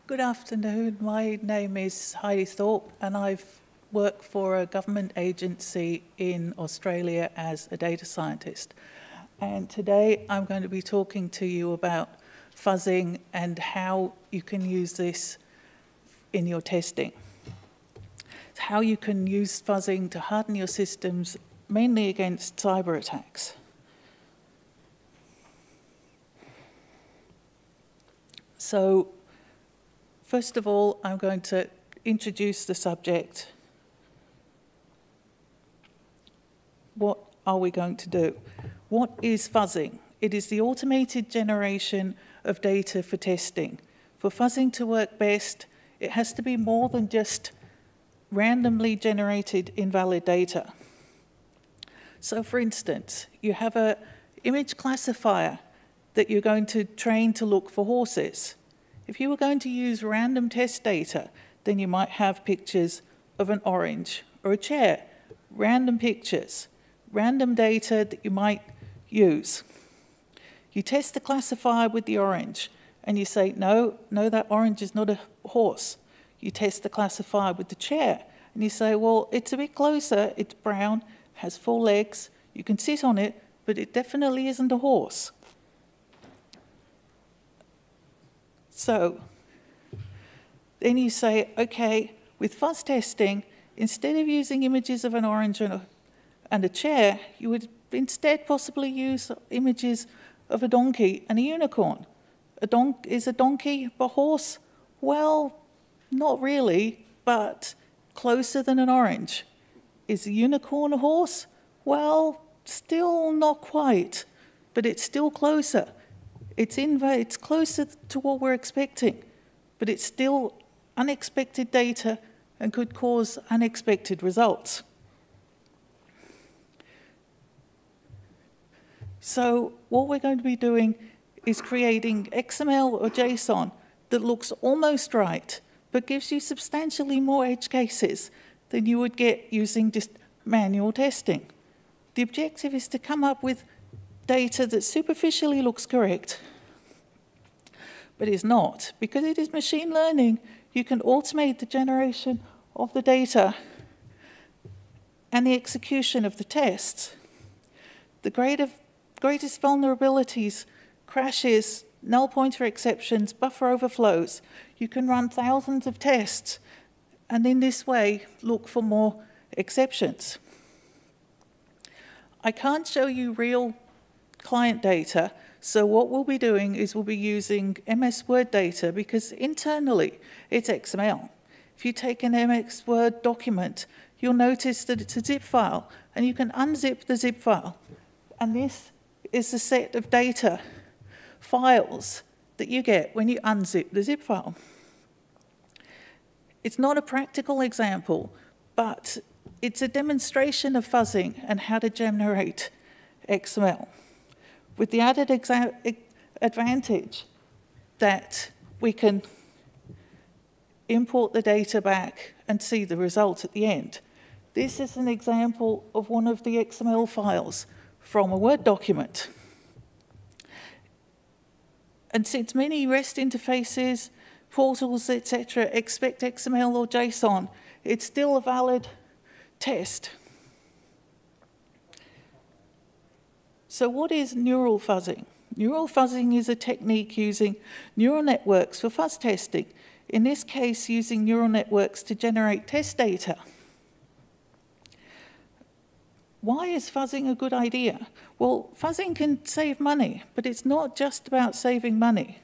Good afternoon. My name is Heidi Thorpe and I've worked for a government agency in Australia as a data scientist. And today I'm going to be talking to you about fuzzing and how you can use this in your testing. How you can use fuzzing to harden your systems, mainly against cyber attacks. So, first of all, I'm going to introduce the subject. What are we going to do? What is fuzzing? It is the automated generation of data for testing. For fuzzing to work best, it has to be more than just randomly generated invalid data. So, for instance, you have an image classifier that you're going to train to look for horses. If you were going to use random test data, then you might have pictures of an orange or a chair, random pictures, random data that you might use. You test the classifier with the orange and you say, no, that orange is not a horse. You test the classifier with the chair and you say, well, it's a bit closer, it's brown, has 4 legs, you can sit on it, but it definitely isn't a horse. So then you say, okay, with fuzz testing, instead of using images of an orange and a chair, you would instead possibly use images of a donkey and a unicorn. Is a donkey a horse? Well, not really, but closer than an orange. Is a unicorn a horse? Well, still not quite, but it's still closer. It's closer to what we're expecting, but it's still unexpected data and could cause unexpected results. So what we're going to be doing is creating XML or JSON that looks almost right, but gives you substantially more edge cases than you would get using just manual testing. The objective is to come up with data that superficially looks correct, but is not. Because it is machine learning, you can automate the generation of the data and the execution of the tests. The greatest vulnerabilities, crashes, null pointer exceptions, buffer overflows. You can run thousands of tests and in this way look for more exceptions. I can't show you real client data, so what we'll be doing is we'll be using MS Word data because internally it's XML. If you take an MS Word document, you'll notice that it's a zip file and you can unzip the zip file. And this is the set of data files that you get when you unzip the zip file. It's not a practical example, but it's a demonstration of fuzzing and how to generate XML, with the added advantage that we can import the data back and see the result at the end. This is an example of one of the XML files from a Word document. And since many REST interfaces, portals, etc., expect XML or JSON, it's still a valid test. So what is neural fuzzing? Neural fuzzing is a technique using neural networks for fuzz testing. In this case, using neural networks to generate test data. Why is fuzzing a good idea? Well, fuzzing can save money, but it's not just about saving money.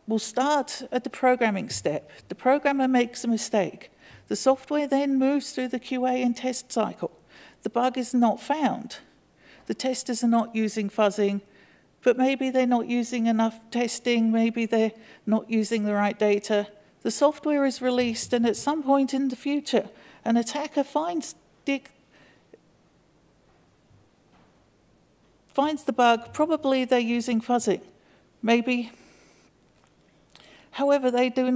We'll start at the programming step. The programmer makes a mistake. The software then moves through the QA and test cycle. The bug is not found. The testers are not using fuzzing, but maybe they're not using enough testing, maybe they're not using the right data. The software is released, and at some point in the future, an attacker finds the bug. Probably they're using fuzzing. Maybe. However, they do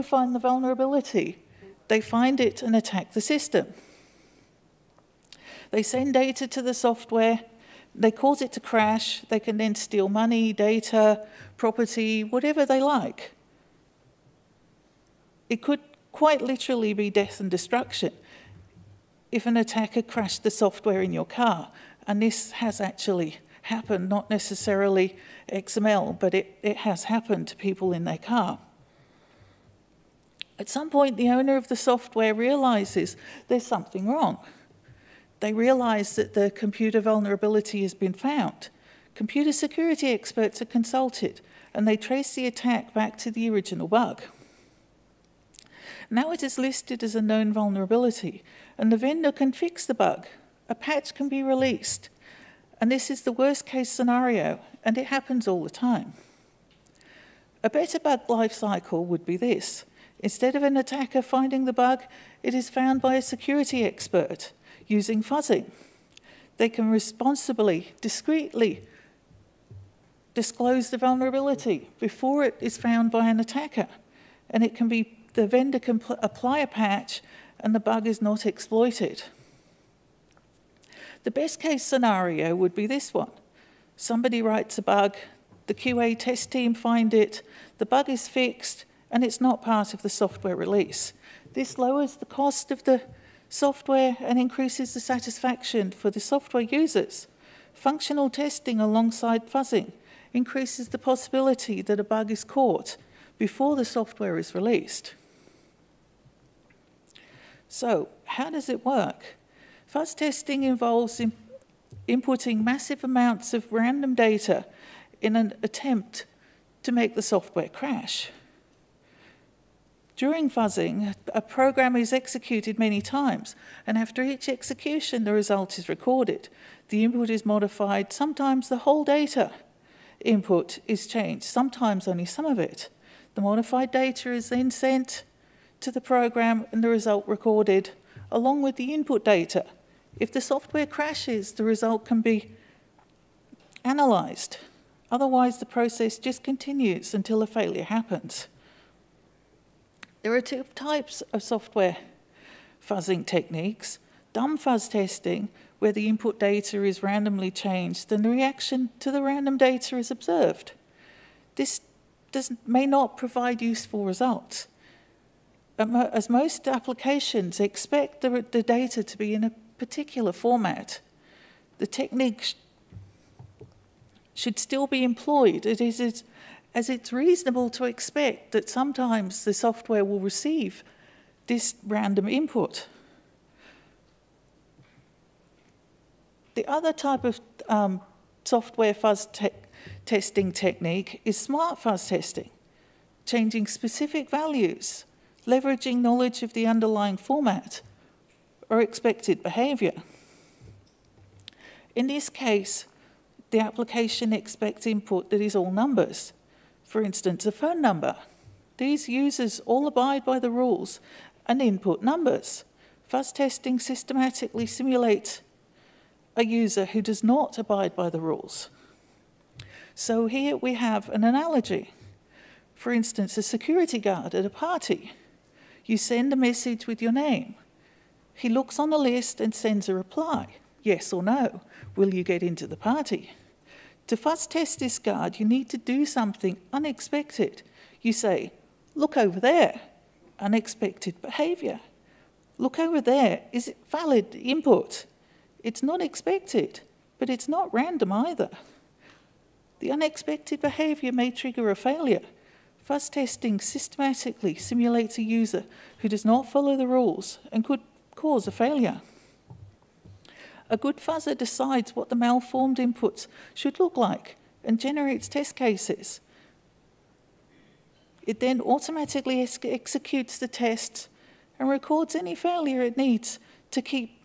find the vulnerability. They find it and attack the system. They send data to the software. They cause it to crash. They can then steal money, data, property, whatever they like. It could quite literally be death and destruction if an attacker crashed the software in your car. And this has actually happened, not necessarily XML, but it has happened to people in their car. At some point, the owner of the software realizes there's something wrong. They realize that the computer vulnerability has been found. Computer security experts are consulted, and they trace the attack back to the original bug. Now it is listed as a known vulnerability, and the vendor can fix the bug. A patch can be released, and this is the worst-case scenario, and it happens all the time. A better bug lifecycle would be this. Instead of an attacker finding the bug, it is found by a security expert using fuzzing. They can responsibly, discreetly disclose the vulnerability before it is found by an attacker. And it can be, the vendor can apply a patch and the bug is not exploited. The best case scenario would be this one. Somebody writes a bug, the QA test team find it, the bug is fixed, and it's not part of the software release. This lowers the cost of the software and increases the satisfaction for the software users. Functional testing alongside fuzzing increases the possibility that a bug is caught before the software is released. So, how does it work? Fuzz testing involves inputting massive amounts of random data in an attempt to make the software crash. During fuzzing, a program is executed many times, and after each execution, the result is recorded. The input is modified. Sometimes the whole data input is changed, sometimes only some of it. The modified data is then sent to the program and the result recorded, along with the input data. If the software crashes, the result can be analyzed. Otherwise, the process just continues until a failure happens. There are two types of software fuzzing techniques. Dumb fuzz testing, where the input data is randomly changed and the reaction to the random data is observed. This may not provide useful results, as most applications expect the data to be in a particular format. The technique should still be employed. As it's reasonable to expect that sometimes the software will receive this random input. The other type of software fuzz testing technique is smart fuzz testing, changing specific values, leveraging knowledge of the underlying format or expected behavior. In this case, the application expects input that is all numbers. For instance, a phone number. These users all abide by the rules and input numbers. Fuzz testing systematically simulates a user who does not abide by the rules. So here we have an analogy. For instance, a security guard at a party. You send a message with your name. He looks on the list and sends a reply. Yes or no. Will you get into the party? To fuzz test this guard, you need to do something unexpected. You say, look over there, unexpected behavior. Look over there, is it valid input? It's not expected, but it's not random either. The unexpected behavior may trigger a failure. Fuzz testing systematically simulates a user who does not follow the rules and could cause a failure. A good fuzzer decides what the malformed inputs should look like and generates test cases. It then automatically executes the tests and records any failure it needs to keep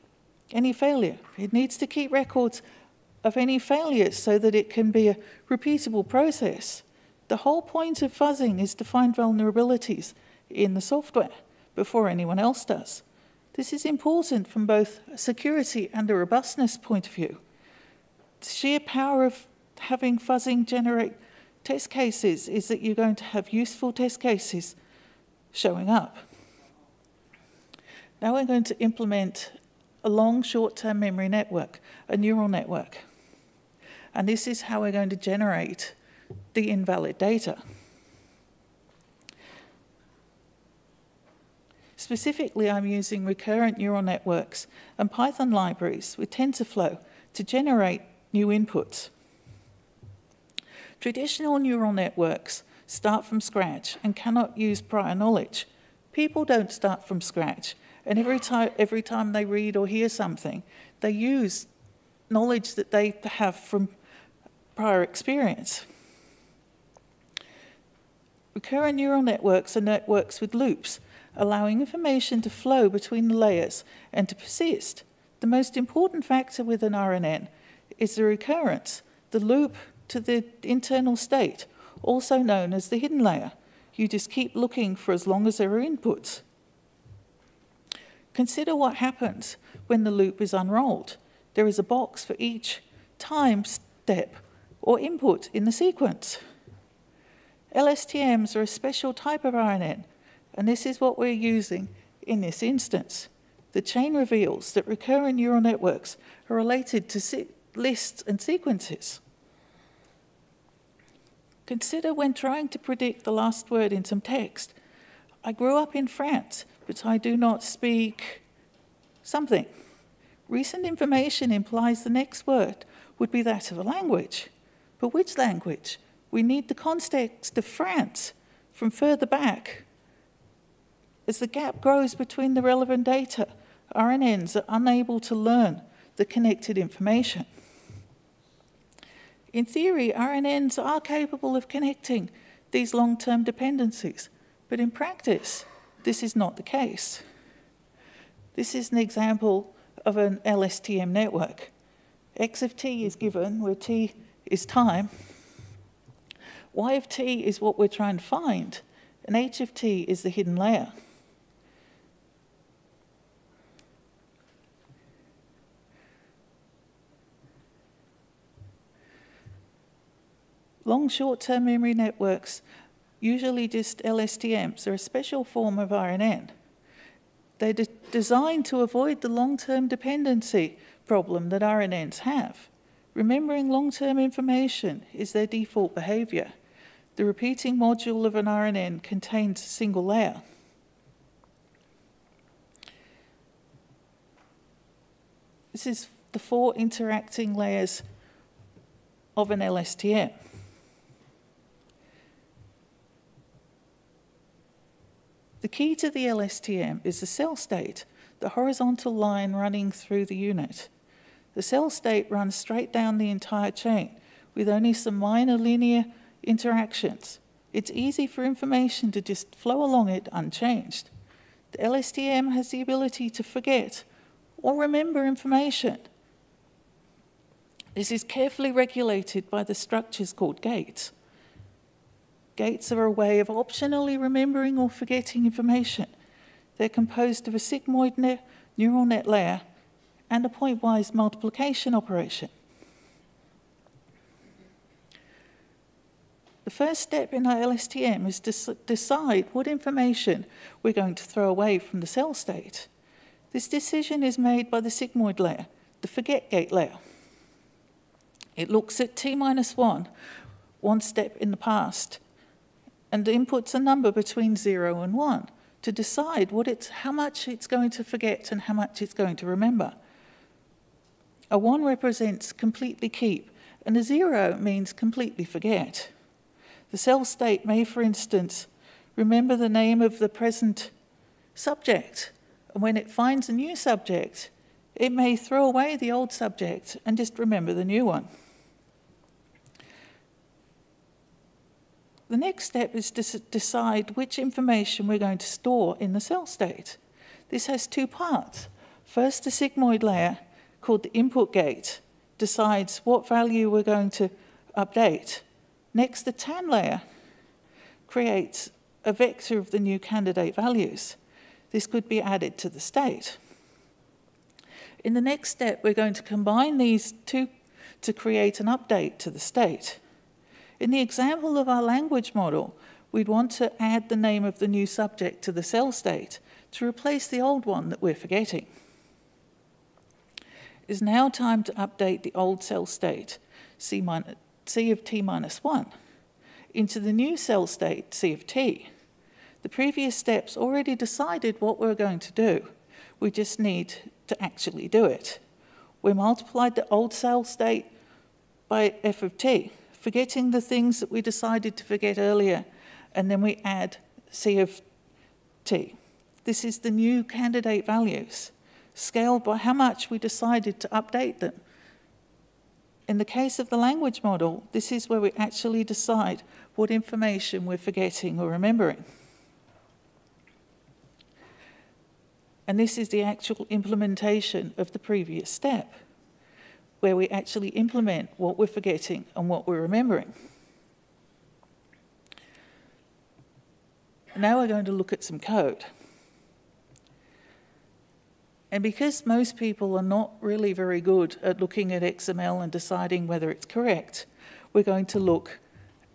any failure. It needs to keep records of any failures so that it can be a repeatable process. The whole point of fuzzing is to find vulnerabilities in the software before anyone else does. This is important from both a security and a robustness point of view. The sheer power of having fuzzing generate test cases is that you're going to have useful test cases showing up. Now we're going to implement a long short-term memory network, a neural network. And this is how we're going to generate the invalid data. Specifically, I'm using recurrent neural networks and Python libraries with TensorFlow to generate new inputs. Traditional neural networks start from scratch and cannot use prior knowledge. People don't start from scratch, and every time they read or hear something, they use knowledge that they have from prior experience. Recurrent neural networks are networks with loops, allowing information to flow between the layers and to persist. The most important factor with an RNN is the recurrence, the loop to the internal state, also known as the hidden layer. You just keep looking for as long as there are inputs. Consider what happens when the loop is unrolled. There is a box for each time step or input in the sequence. LSTMs are a special type of RNN, and this is what we're using in this instance. The chain reveals that recurrent neural networks are related to lists and sequences. Consider when trying to predict the last word in some text. I grew up in France, but I do not speak something. Recent information implies the next word would be that of a language. But which language? We need the context of France from further back. As the gap grows between the relevant data, RNNs are unable to learn the connected information. In theory, RNNs are capable of connecting these long-term dependencies, but in practice, this is not the case. This is an example of an LSTM network. X of t is given, where t is time. Y of t is what we're trying to find, and h of t is the hidden layer. Long short-term memory networks, usually just LSTMs, are a special form of RNN. They're designed to avoid the long-term dependency problem that RNNs have. Remembering long-term information is their default behavior. The repeating module of an RNN contains a single layer. This is the 4 interacting layers of an LSTM. The key to the LSTM is the cell state, the horizontal line running through the unit. The cell state runs straight down the entire chain with only some minor linear interactions. It's easy for information to just flow along it unchanged. The LSTM has the ability to forget or remember information. This is carefully regulated by the structures called gates. Gates are a way of optionally remembering or forgetting information. They're composed of a sigmoid neural net layer and a pointwise multiplication operation. The first step in our LSTM is to decide what information we're going to throw away from the cell state. This decision is made by the sigmoid layer, the forget gate layer. It looks at t-1, one step in the past, and inputs a number between 0 and 1 to decide how much it's going to forget and how much it's going to remember. A 1 represents completely keep, and a 0 means completely forget. The cell state may, for instance, remember the name of the present subject, and when it finds a new subject, it may throw away the old subject and just remember the new one. The next step is to decide which information we're going to store in the cell state. This has 2 parts. First, the sigmoid layer, called the input gate, decides what value we're going to update. Next, the tan layer creates a vector of the new candidate values. This could be added to the state. In the next step, we're going to combine these 2 to create an update to the state. In the example of our language model, we'd want to add the name of the new subject to the cell state to replace the old one that we're forgetting. It's now time to update the old cell state. C of t minus 1, into the new cell state, C of t. The previous steps already decided what we're going to do. We just need to actually do it. We multiplied the old cell state by f of t, forgetting the things that we decided to forget earlier, and then we add C of t. This is the new candidate values, scaled by how much we decided to update them. In the case of the language model, this is where we actually decide what information we're forgetting or remembering. And this is the actual implementation of the previous step, where we actually implement what we're forgetting and what we're remembering. Now we're going to look at some code. And because most people are not really very good at looking at XML and deciding whether it's correct, we're going to look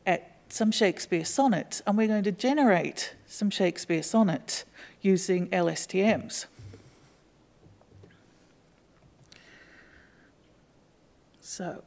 at some Shakespeare sonnets, and we're going to generate some Shakespeare sonnets using LSTMs. So,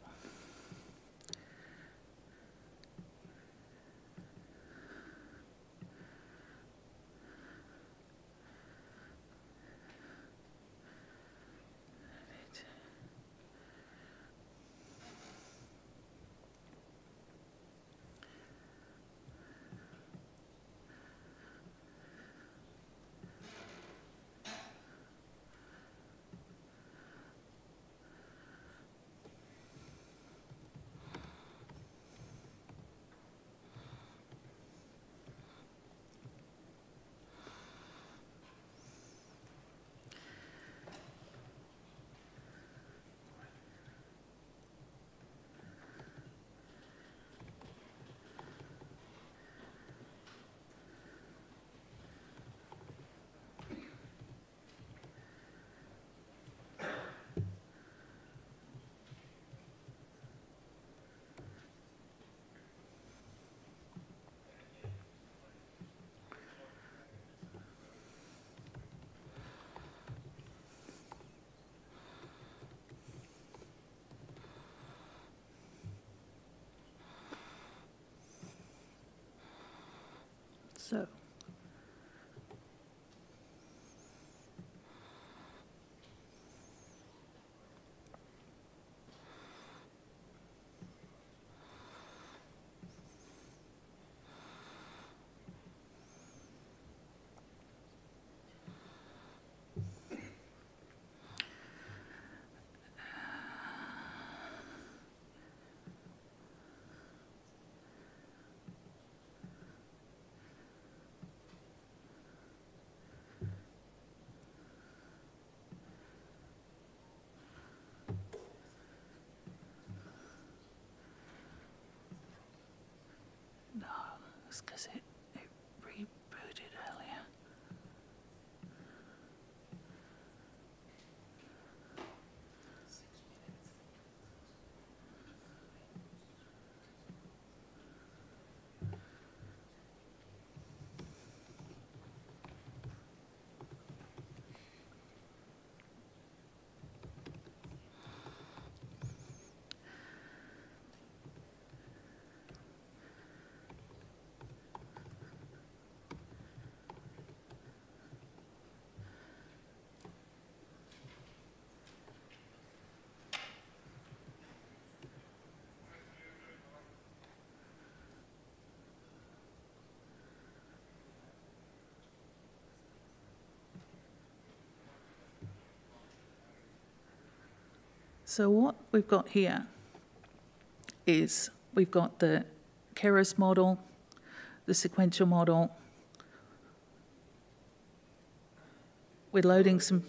because it rebooted earlier. So what we've got here is we've got the Keras model, the sequential model. We're loading some...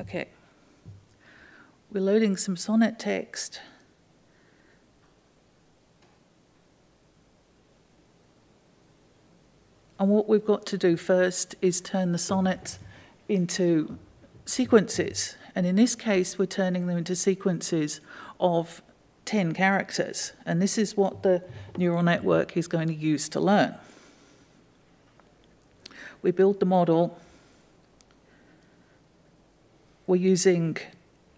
Okay, we're loading some sonnet text, And what we've got to do first is turn the sonnets into sequences. And in this case, we're turning them into sequences of 10 characters. And this is what the neural network is going to use to learn. We build the model. We're using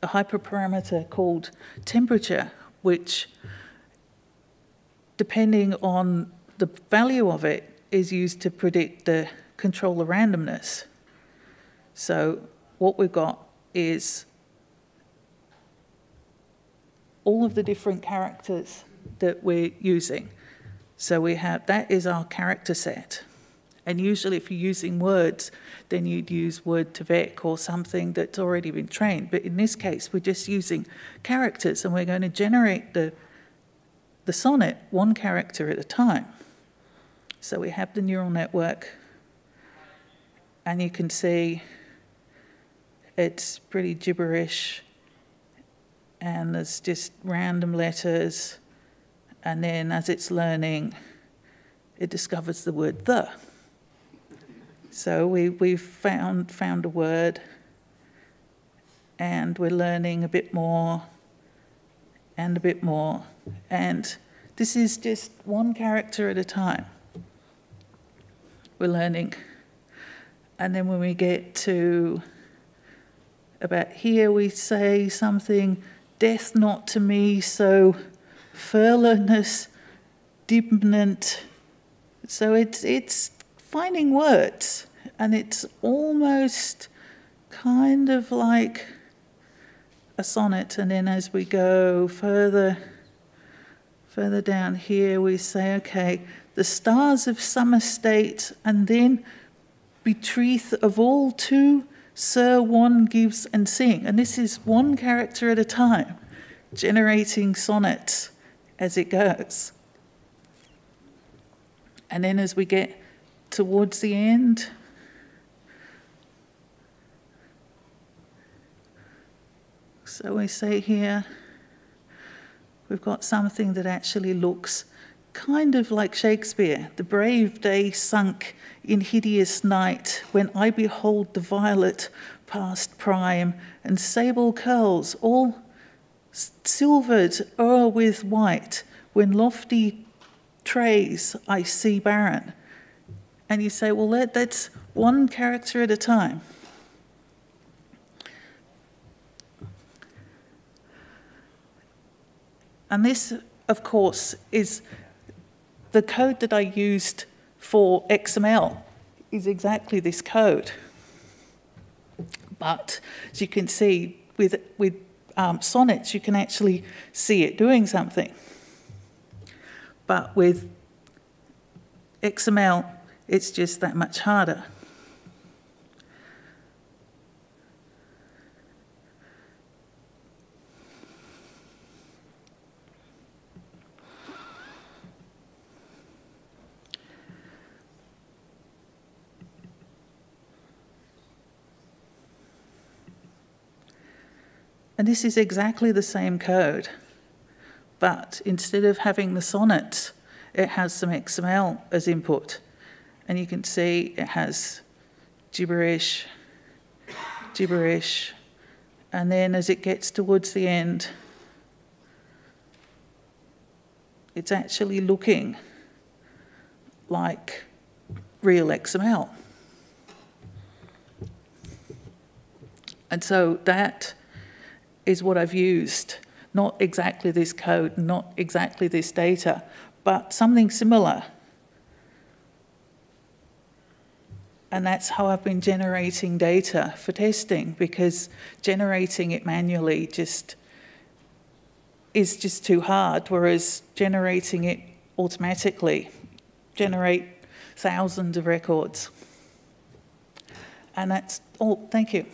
a hyperparameter called temperature, which, depending on the value of it, is used to predict the control of randomness. So what we've got is all of the different characters that we're using. So we have, that is our character set. And usually if you're using words, then you'd use word2vec or something that's already been trained. But in this case, we're just using characters, and we're going to generate the sonnet one character at a time. So we have the neural network, and you can see it's pretty gibberish, and there's just random letters, and then as it's learning, it discovers the word the. So we've found a word, and we're learning a bit more and a bit more. And this is just one character at a time. We're learning. And then when we get to about here, we say something, death not to me, so furloughness, dimnant. So it's finding words, and it's almost kind of like a sonnet. And then as we go further down here, we say, okay, the stars of summer state, and then betreth of all two, Sir one gives and sing. And this is one character at a time, generating sonnets as it goes. And then as we get towards the end, so we say here, we've got something that actually looks kind of like Shakespeare. The brave day sunk in hideous night, when I behold the violet past prime, and sable curls all silvered o'er with white, when lofty trays I see barren. And you say, well, that's one character at a time. And this, of course, is the code that I used for XML is exactly this code. But as you can see, with sonnets, you can actually see it doing something. But with XML, it's just that much harder. And this is exactly the same code, but instead of having the sonnets, it has some XML as input. And you can see it has gibberish, gibberish, and then as it gets towards the end, it's actually looking like real XML. And so that is what I've used. Not exactly this code, not exactly this data, but something similar. And that's how I've been generating data for testing, because generating it manually is just too hard, whereas generating it automatically, generate thousands of records. And that's all. Thank you.